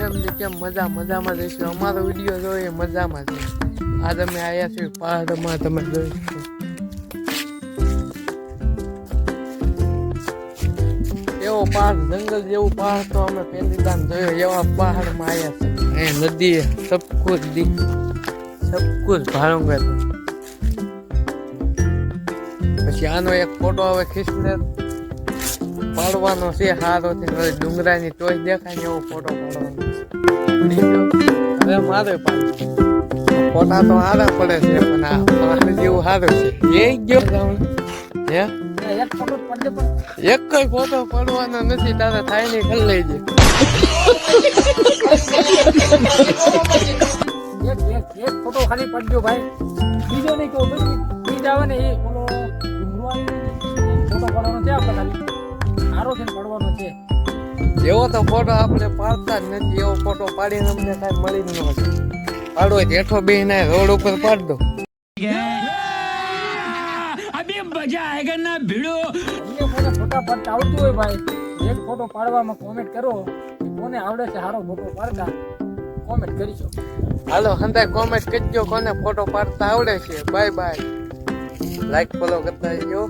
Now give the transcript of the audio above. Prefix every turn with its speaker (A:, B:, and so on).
A: કેમ છે કેમ મજામાં જઈશું અમારો વિડીયો જોઈએ મજામાં છે આજ અમે આવ્યા છીએ પહાડમાં તમે જોઈ શકો એવો પહાડ જંગલ જેવું પહાડ તો અમે પહેલી વાર જોયો એવા પહાડમાં આવ્યા છે એ નદી સબ કુછ ભાડુંગા પછી આનો એક ફોટો હવે ખીચને પાડવાનો છે હારો થી ડુંગરાની ટોચ દેખાય ને એવો ફોટો પાડવાનો હવે મારે ફોટા તો હારા પડે છે પણ આ પહાડ જેવું સારું છે એ ગયો હે એક કઈ ફોટો પડવાનો નથી તારે થાય ને કરી લેજે
B: એક ફોટો ખાલી પડજો ભાઈ બીજો નહીં કહો બીજ આવે ને એ ફોટો પડવાનો છે આપણે ખાલી સારો છે પડવાનો છે
A: એવો તો ફોટો આપણે પાડતા જ નથી એવો ફોટો પાડીને અમને કાંઈ મળી જ ન હશે પાડો જેઠો બે ના રોડ ઉપર પાડ દો
C: અભી મજા આયેગા ના ભીડો
B: ફોટા પાડતા આવડતું હોય ભાઈ એક ફોટો પાડવામાં કોમેન્ટ કરો કોને આવડે છે સારો ફોટો પાડતા કોમેન્ટ કરીશો
A: હાલો હંતાય કોમેન્ટ કરજો કોને ફોટો પાડતા આવડે છે બાય બાય લાઈક ફોલો કરતા રહેજો